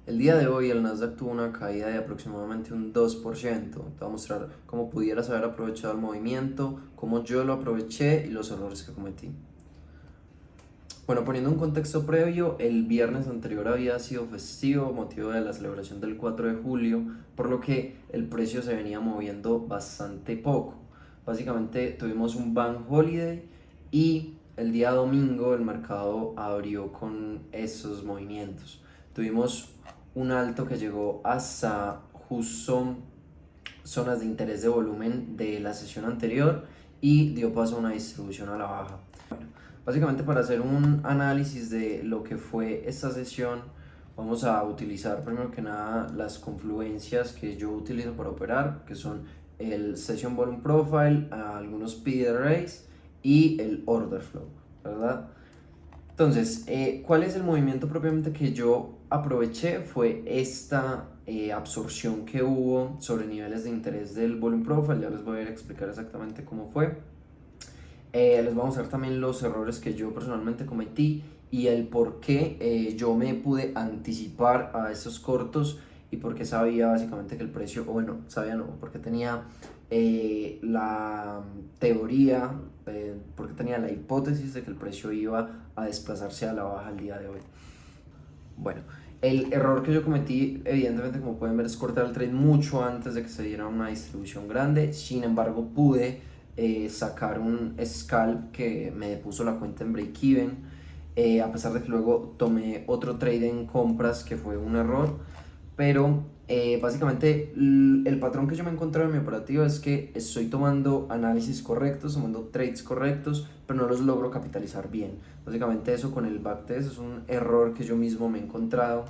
El día de hoy el Nasdaq tuvo una caída de aproximadamente un 2%. Te voy a mostrar cómo pudieras haber aprovechado el movimiento, cómo yo lo aproveché y los errores que cometí. Bueno, poniendo un contexto previo, el viernes anterior había sido festivo, motivo de la celebración del 4 de julio, por lo que el precio se venía moviendo bastante poco. Básicamente tuvimos un Bank Holiday y el día domingo el mercado abrió con esos movimientos. Tuvimos un alto que llegó hasta justo zonas de interés de volumen de la sesión anterior y dio paso a una distribución a la baja. Básicamente, para hacer un análisis de lo que fue esta sesión, vamos a utilizar primero que nada las confluencias que yo utilizo para operar, que son el Session Volume Profile, algunos PD Arrays y el Order Flow, ¿verdad? Entonces, ¿cuál es el movimiento propiamente que yo aproveché? Fue esta absorción que hubo sobre niveles de interés del Volume Profile. Ya les voy a explicar exactamente cómo fue. Les vamos a ver también los errores que yo personalmente cometí y el por qué yo me pude anticipar a esos cortos y porque sabía básicamente que el precio, o bueno, sabía no, porque tenía la teoría, porque tenía la hipótesis de que el precio iba a desplazarse a la baja el día de hoy. Bueno, el error que yo cometí, evidentemente, como pueden ver, es cortar el trade mucho antes de que se diera una distribución grande. Sin embargo, pude sacar un scalp que me puso la cuenta en break-even, a pesar de que luego tomé otro trade en compras que fue un error. Pero básicamente el patrón que yo me he encontrado en mi operativa es que estoy tomando análisis correctos, tomando trades correctos, pero no los logro capitalizar bien. Básicamente eso con el backtest es un error que yo mismo me he encontrado.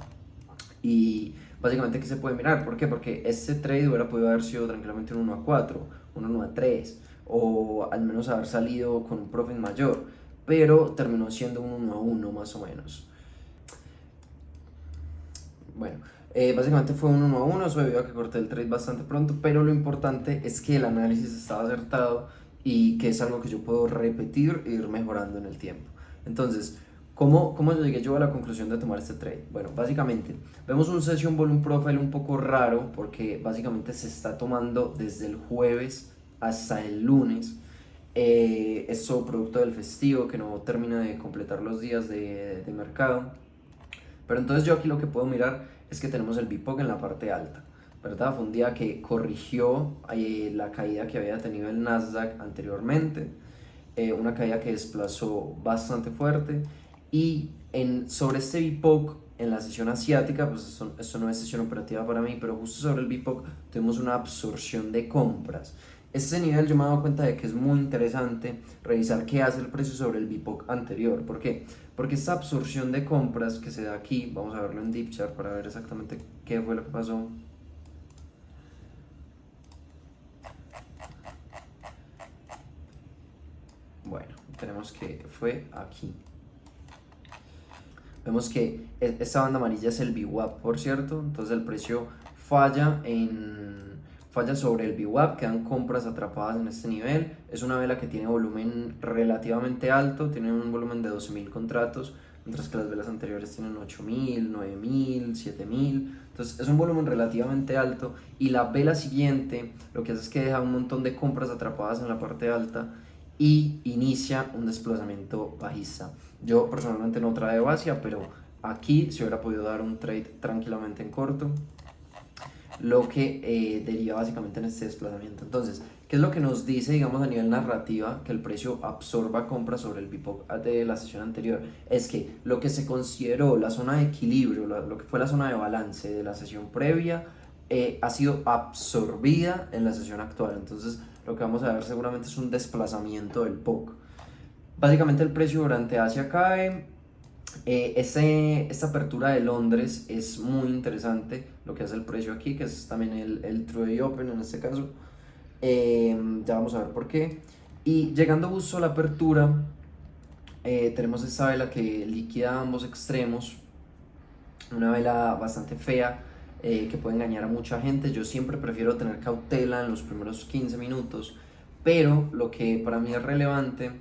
Y básicamente, ¿qué se puede mirar? ¿Por qué? Porque este trade hubiera podido haber sido tranquilamente un 1 a 4, un 1 a 3, o al menos haber salido con un profit mayor, pero terminó siendo un 1 a 1 más o menos. Bueno, básicamente fue un 1 a 1, eso debido a que corté el trade bastante pronto, pero lo importante es que el análisis estaba acertado y que es algo que yo puedo repetir e ir mejorando en el tiempo. Entonces, ¿cómo llegué yo a la conclusión de tomar este trade? Bueno, básicamente vemos un Session Volume Profile un poco raro porque básicamente se está tomando desde el jueves hasta el lunes. Esto producto del festivo que no termina de completar los días de mercado. Pero entonces yo aquí lo que puedo mirar es que tenemos el VPOC en la parte alta, ¿verdad? Fue un día que corrigió la caída que había tenido el Nasdaq anteriormente, una caída que desplazó bastante fuerte. Y sobre este VPOC, en la sesión asiática, pues esto no es sesión operativa para mí, pero justo sobre el VPOC tuvimos una absorción de compras. Este nivel yo me he dado cuenta de que es muy interesante revisar qué hace el precio sobre el VPOC anterior. ¿Por qué? Porque esta absorción de compras que se da aquí, vamos a verlo en Deep Chart para ver exactamente qué fue lo que pasó. Bueno, tenemos que fue aquí. Vemos que esta banda amarilla es el VWAP, por cierto. Entonces el precio falla sobre el VWAP, quedan compras atrapadas en este nivel. Es una vela que tiene volumen relativamente alto, tiene un volumen de 12.000 contratos, mientras que las velas anteriores tienen 8.000, 9.000, 7.000. Entonces es un volumen relativamente alto y la vela siguiente lo que hace es que deja un montón de compras atrapadas en la parte alta y inicia un desplazamiento bajista. Yo personalmente no traigo Asia, pero aquí se hubiera podido dar un trade tranquilamente en corto, lo que deriva básicamente en este desplazamiento. Entonces, ¿qué es lo que nos dice, digamos, a nivel narrativa que el precio absorba compras sobre el VPOC de la sesión anterior? Es que lo que se consideró la zona de equilibrio, lo que fue la zona de balance de la sesión previa, ha sido absorbida en la sesión actual. Entonces, lo que vamos a ver seguramente es un desplazamiento del POC. Básicamente el precio durante Asia cae. Esta apertura de Londres es muy interesante, lo que hace el precio aquí, que es también el True Day Open en este caso. Ya vamos a ver por qué. Y llegando justo a la apertura, tenemos esta vela que liquida ambos extremos, una vela bastante fea, que puede engañar a mucha gente. Yo siempre prefiero tener cautela en los primeros 15 minutos, pero lo que para mí es relevante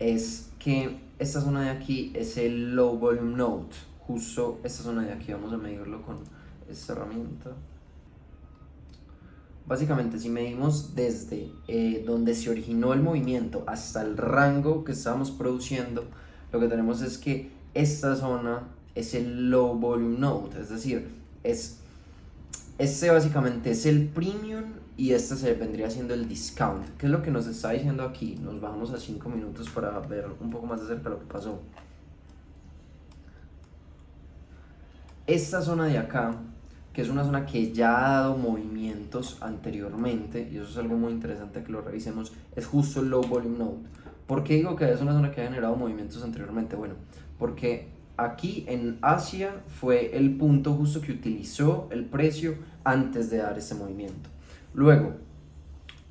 es que esta zona de aquí es el Low Volume Node, justo esta zona de aquí. Vamos a medirlo con esta herramienta. Básicamente, si medimos desde donde se originó el movimiento hasta el rango que estábamos produciendo, lo que tenemos es que esta zona es el low volume node, es decir, este básicamente es el premium y este se vendría siendo el discount. ¿Qué es lo que nos está diciendo aquí? Nos bajamos a 5 minutos para ver un poco más de cerca lo que pasó. Esta zona de acá, que es una zona que ya ha dado movimientos anteriormente, y eso es algo muy interesante que lo revisemos, es justo el low volume node. ¿Por qué digo que es una zona que ha generado movimientos anteriormente? Bueno, porque aquí en Asia fue el punto justo que utilizó el precio antes de dar ese movimiento. Luego,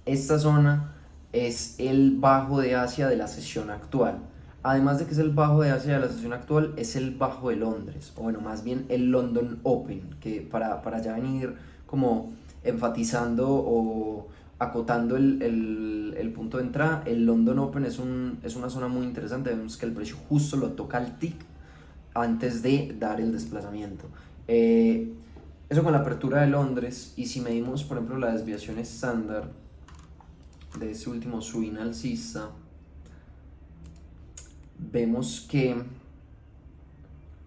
esta zona es el bajo de Asia de la sesión actual. Además de que es el bajo de Asia de la sesión actual, es el bajo de Londres, o bueno, más bien el London Open, que para ya venir como enfatizando o acotando el punto de entrada, el London Open es una zona muy interesante. Vemos que el precio justo lo toca al tick antes de dar el desplazamiento. Eso con la apertura de Londres, y si medimos por ejemplo la desviación estándar de ese último swing alcista, vemos que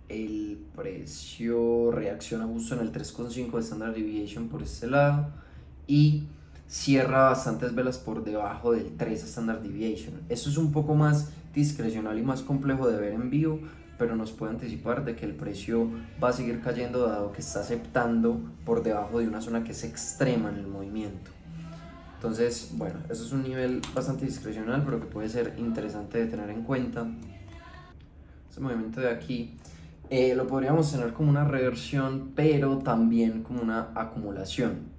el precio reacciona justo en el 3,5 de Standard Deviation por este lado y cierra bastantes velas por debajo del 3 Standard Deviation. Eso es un poco más discrecional y más complejo de ver en vivo, pero nos puede anticipar de que el precio va a seguir cayendo dado que está aceptando por debajo de una zona que es extrema en el movimiento. Entonces, bueno, eso es un nivel bastante discrecional, pero que puede ser interesante de tener en cuenta. Este movimiento de aquí lo podríamos tener como una reversión, pero también como una acumulación.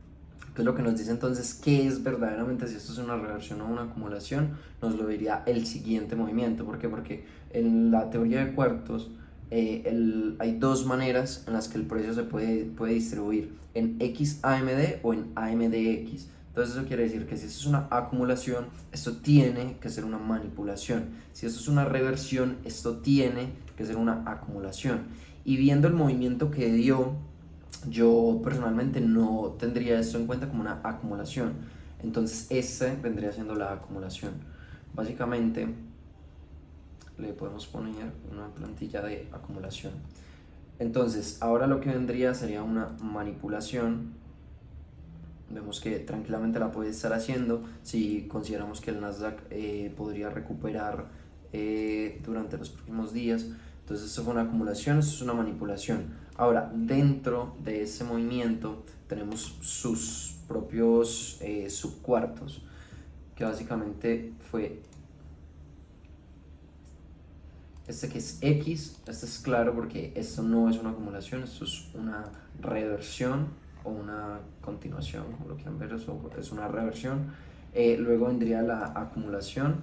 ¿Qué es lo que nos dice entonces qué es verdaderamente, si esto es una reversión o una acumulación? Nos lo diría el siguiente movimiento. ¿Por qué? Porque en la teoría de cuartos hay dos maneras en las que el precio se puede distribuir: en XAMD o en AMDX. Entonces eso quiere decir que si esto es una acumulación, esto tiene que ser una manipulación. Si esto es una reversión, esto tiene que ser una acumulación. Y viendo el movimiento que dio, yo personalmente no tendría esto en cuenta como una acumulación. Entonces este vendría siendo la acumulación. Básicamente le podemos poner una plantilla de acumulación. Entonces ahora lo que vendría sería una manipulación. Vemos que tranquilamente la puede estar haciendo si consideramos que el Nasdaq podría recuperar durante los próximos días. Entonces esto fue una acumulación, esto es una manipulación. Ahora, dentro de ese movimiento tenemos sus propios subcuartos, que básicamente fue este que es X. Este es claro porque esto no es una acumulación, esto es una reversión o una continuación, como lo quieran ver. Eso es una reversión. Luego vendría la acumulación.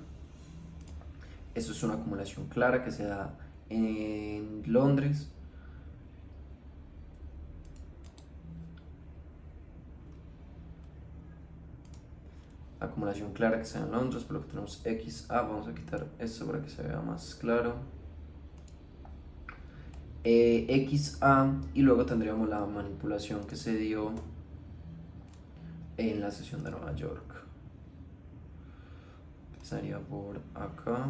Esto es una acumulación clara que se da en Londres. Acumulación clara que se da en Londres, por lo que tenemos XA. Vamos a quitar esto para que se vea más claro. XA, y luego tendríamos la manipulación que se dio en la sesión de Nueva York. Empezaría por acá.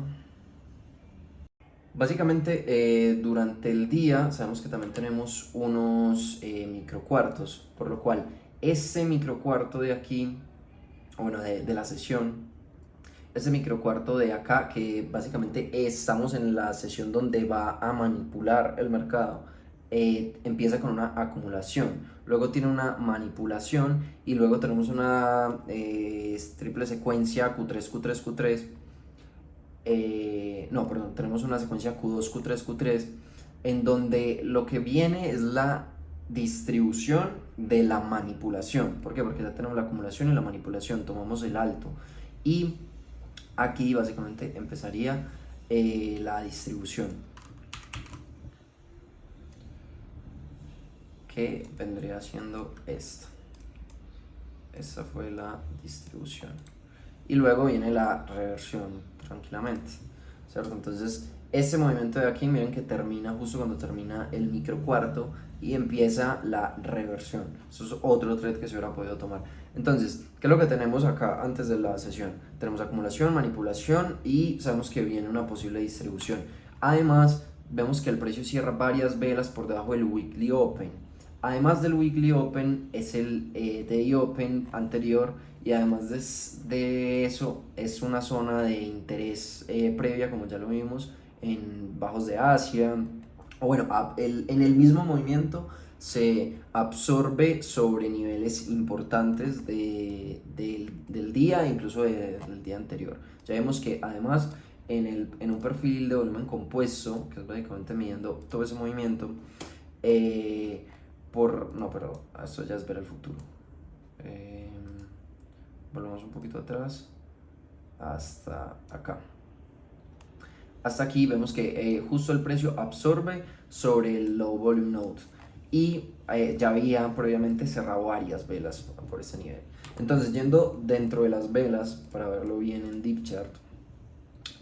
Básicamente durante el día sabemos que también tenemos unos microcuartos, por lo cual este microcuarto de aquí, bueno, de la sesión, ese microcuarto de acá, que básicamente estamos en la sesión donde va a manipular el mercado, empieza con una acumulación, luego tiene una manipulación y luego tenemos una triple secuencia Q3, Q3, Q3. No, perdón, tenemos una secuencia Q2, Q3, Q3, en donde lo que viene es la distribución de la manipulación. ¿Por qué? Porque ya tenemos la acumulación y la manipulación, tomamos el alto y aquí básicamente empezaría la distribución, que vendría siendo esta. Esta fue la distribución y luego viene la reversión tranquilamente, ¿cierto? Entonces Este movimiento de aquí, miren que termina justo cuando termina el micro cuarto y empieza la reversión. Eso es otro trade que se hubiera podido tomar. Entonces, ¿qué es lo que tenemos acá antes de la sesión? Tenemos acumulación, manipulación y sabemos que viene una posible distribución. Además, vemos que el precio cierra varias velas por debajo del weekly open. Además del weekly open es el day open anterior, y además de eso es una zona de interés previa, como ya lo vimos en bajos de Asia, o bueno, en el mismo movimiento se absorbe sobre niveles importantes del día, incluso del día anterior. Ya vemos que además en un perfil de volumen compuesto, que es básicamente midiendo todo ese movimiento, no, pero esto ya es ver el futuro. Volvemos un poquito atrás hasta acá. Hasta aquí vemos que justo el precio absorbe sobre el low volume node y ya había previamente cerrado varias velas por este nivel. Entonces, yendo dentro de las velas para verlo bien en deep chart,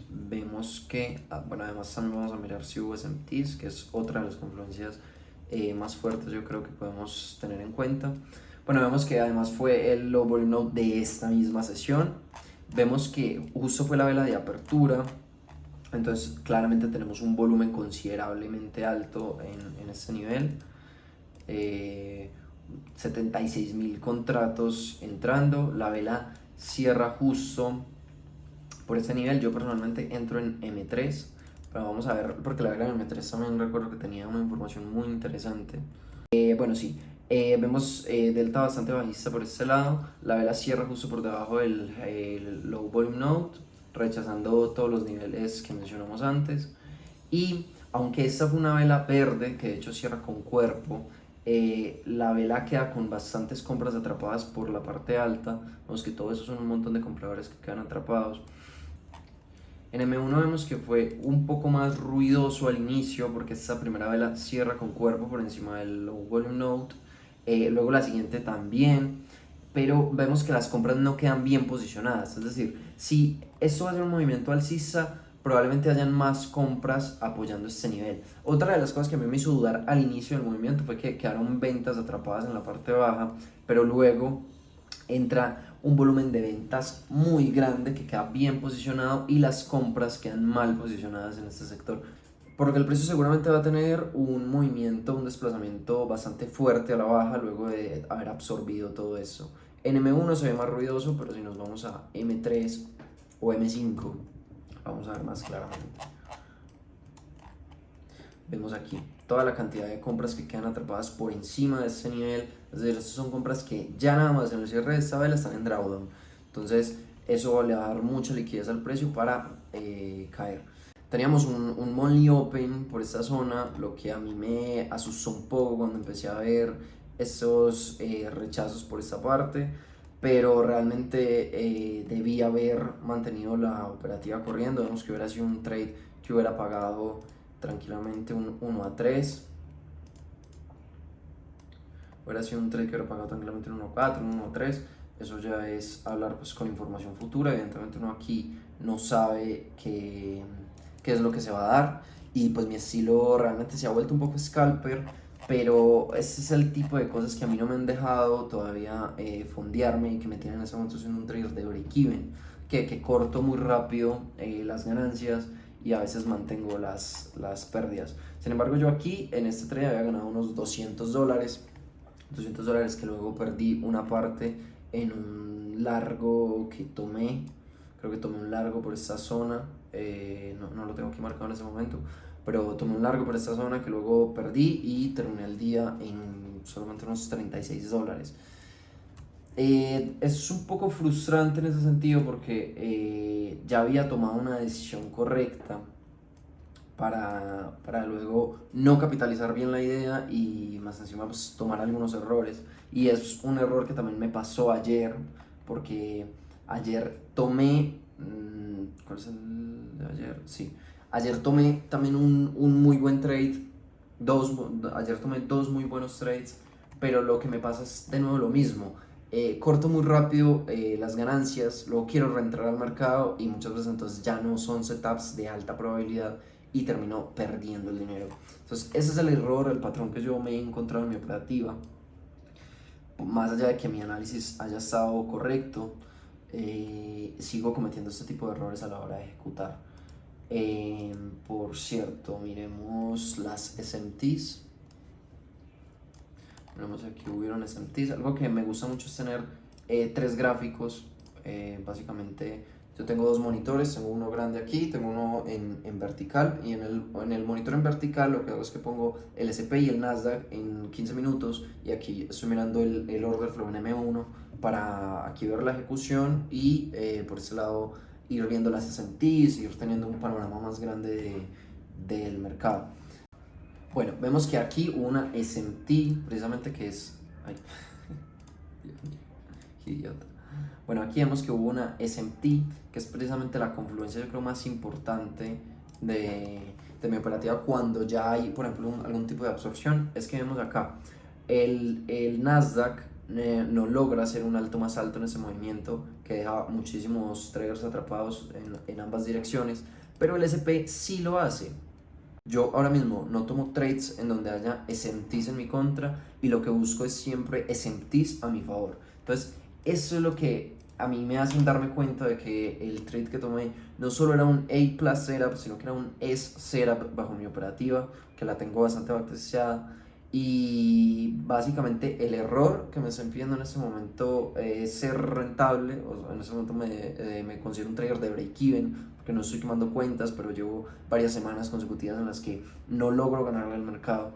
vemos que, bueno, además también vamos a mirar si hubo SMTs, que es otra de las confluencias más fuertes yo creo que podemos tener en cuenta. Bueno, vemos que además fue el low volume node de esta misma sesión. Vemos que justo fue la vela de apertura. Entonces claramente tenemos un volumen considerablemente alto en este nivel. 76.000 contratos entrando. La vela cierra justo por este nivel. Yo personalmente entro en M3, pero vamos a ver, porque la vela en M3 también recuerdo que tenía una información muy interesante. Bueno, sí, vemos delta bastante bajista por este lado. La vela cierra justo por debajo del low volume node, rechazando todos los niveles que mencionamos antes. Y aunque esta fue una vela verde, que de hecho cierra con cuerpo, la vela queda con bastantes compras atrapadas por la parte alta. Vemos que todo eso son un montón de compradores que quedan atrapados. En M1 vemos que fue un poco más ruidoso al inicio porque esta primera vela cierra con cuerpo por encima del low volume node, luego la siguiente también, pero vemos que las compras no quedan bien posicionadas. Es decir, si esto va a ser un movimiento alcista, probablemente hayan más compras apoyando este nivel. Otra de las cosas que a mí me hizo dudar al inicio del movimiento fue que quedaron ventas atrapadas en la parte baja, pero luego entra un volumen de ventas muy grande que queda bien posicionado y las compras quedan mal posicionadas en este sector, por lo que el precio seguramente va a tener un movimiento, un desplazamiento bastante fuerte a la baja luego de haber absorbido todo eso. En M1 se ve más ruidoso, pero si nos vamos a M3 o M5 vamos a ver más claramente. Vemos aquí toda la cantidad de compras que quedan atrapadas por encima de este nivel. Es decir, estas son compras que ya nada más en el cierre de esta vela están en drawdown. Entonces eso le va a dar mucha liquidez al precio para caer. Teníamos un monthly open por esta zona, lo que a mí me asustó un poco cuando empecé a ver estos rechazos por esta parte, pero realmente debía haber mantenido la operativa corriendo. Vemos que hubiera sido un trade que hubiera pagado tranquilamente un 1 a 3. Hubiera sido un trade que hubiera pagado tranquilamente un 1 a 4, un 1 a 3. Eso ya es hablar pues con información futura. Evidentemente uno aquí no sabe qué es lo que se va a dar. Y pues mi estilo realmente se ha vuelto un poco scalper. Pero ese es el tipo de cosas que a mí no me han dejado todavía fondearme y que me tienen en ese momento siendo un trader de break-even. Que corto muy rápido las ganancias y a veces mantengo las pérdidas. Sin embargo, yo aquí en este trade había ganado unos $200, $200 que luego perdí una parte en un largo que tomé. Creo que tomé un largo por esta zona, no lo tengo aquí marcado en ese momento, pero tomé un largo por esta zona que luego perdí y terminé el día en solamente unos $36. Es un poco frustrante en ese sentido porque ya había tomado una decisión correcta para luego no capitalizar bien la idea y más encima pues, tomar algunos errores. Y es un error que también me pasó ayer, porque ayer tomé... ¿Cuál es el de ayer? Sí. Ayer tomé también un muy buen trade. Ayer tomé dos muy buenos trades, pero lo que me pasa es de nuevo lo mismo. Corto muy rápido las ganancias, luego quiero reentrar al mercado y muchas veces entonces ya no son setups de alta probabilidad y termino perdiendo el dinero. Entonces ese es el error, el patrón que yo me he encontrado en mi operativa. Más allá de que mi análisis haya estado correcto, sigo cometiendo este tipo de errores a la hora de ejecutar. Por cierto, miremos las SMTs. Miremos aquí hubieron SMTs. Algo que me gusta mucho es tener 3 gráficos. Básicamente yo tengo 2 monitores, tengo uno grande aquí, tengo uno en vertical, y en el monitor en vertical lo que hago es que pongo el S&P y el Nasdaq en 15 minutos, y aquí estoy mirando el order flow en M1 para aquí ver la ejecución, y por este lado ir viendo las S&Ps, ir teniendo un panorama más grande del mercado. Bueno, vemos que aquí hubo una S&T precisamente que es... Ay, Dios mío, qué idiota. Bueno, aquí vemos que hubo una S&T que es precisamente la confluencia, yo creo, más importante de mi operativa cuando ya hay, por ejemplo, algún tipo de absorción. Es que vemos acá, el Nasdaq no logra hacer un alto más alto en ese movimiento, que deja muchísimos traders atrapados en ambas direcciones, pero el S&P sí lo hace. Yo ahora mismo no tomo trades en donde haya SMTs en mi contra, y lo que busco es siempre SMTs a mi favor. Entonces eso es lo que a mí me hace darme cuenta de que el trade que tomé no solo era un A+ setup, sino que era un S setup bajo mi operativa, que la tengo bastante backtestada. Y básicamente el error que me estoy pidiendo en este momento es ser rentable. O sea, en este momento me considero un trader de break-even, porque no estoy quemando cuentas, pero llevo varias semanas consecutivas en las que no logro ganarle al mercado.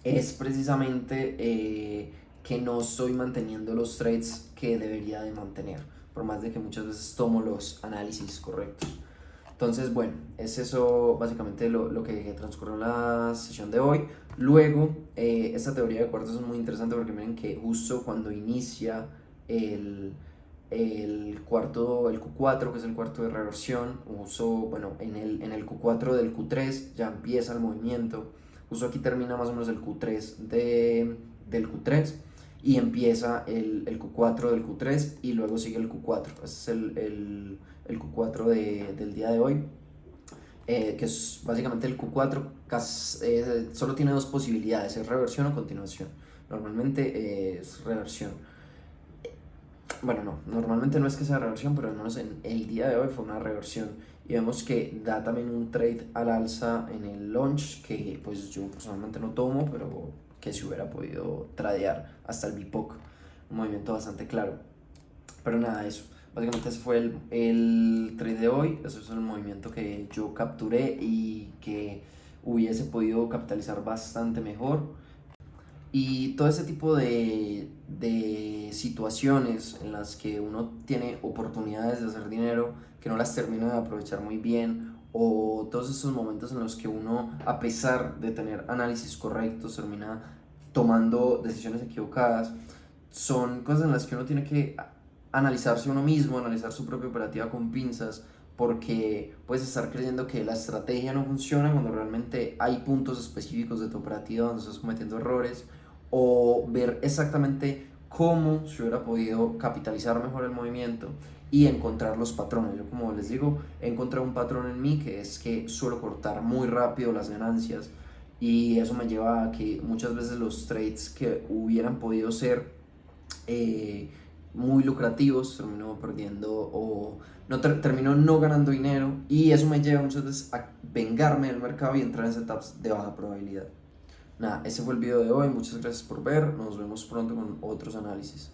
Es precisamente que no estoy manteniendo los trades que debería de mantener, por más de que muchas veces tomo los análisis correctos. Entonces, bueno, es eso básicamente lo que transcurrió en la sesión de hoy. Luego, esta teoría de cuartos es muy interesante porque miren que justo cuando inicia el Q4, que es el cuarto de reversión, bueno, en el Q4 del Q3 ya empieza el movimiento. Justo aquí termina más o menos el Q3 del Q3 y empieza el Q4 del Q3 y luego sigue el Q4. Este es el Q4 del día de hoy, que es básicamente el Q4. Solo tiene 2 posibilidades, es reversión o continuación. Normalmente es reversión. Bueno, no, normalmente no es que sea reversión, pero al menos en el día de hoy fue una reversión. Y vemos que da también un trade al alza en el launch, que pues yo personalmente no tomo, pero que si hubiera podido tradear hasta el BIPOC. Un movimiento bastante claro. Pero nada, eso. Básicamente ese fue el trade de hoy. Ese es el movimiento que yo capturé y que hubiese podido capitalizar bastante mejor. Y todo ese tipo de situaciones en las que uno tiene oportunidades de hacer dinero que no las termina de aprovechar muy bien, o todos esos momentos en los que uno, a pesar de tener análisis correctos, termina tomando decisiones equivocadas, son cosas en las que uno tiene que analizarse uno mismo, analizar su propia operativa con pinzas, porque puedes estar creyendo que la estrategia no funciona cuando realmente hay puntos específicos de tu operativa donde estás cometiendo errores, o ver exactamente cómo se hubiera podido capitalizar mejor el movimiento y encontrar los patrones. Yo, como les digo, he encontrado un patrón en mí, que es que suelo cortar muy rápido las ganancias, y eso me lleva a que muchas veces los trades que hubieran podido ser muy lucrativos termino perdiendo, o no termino no ganando dinero, y eso me lleva muchas veces a vengarme del mercado y entrar en setups de baja probabilidad. Nada, ese fue el video de hoy, muchas gracias por ver, nos vemos pronto con otros análisis.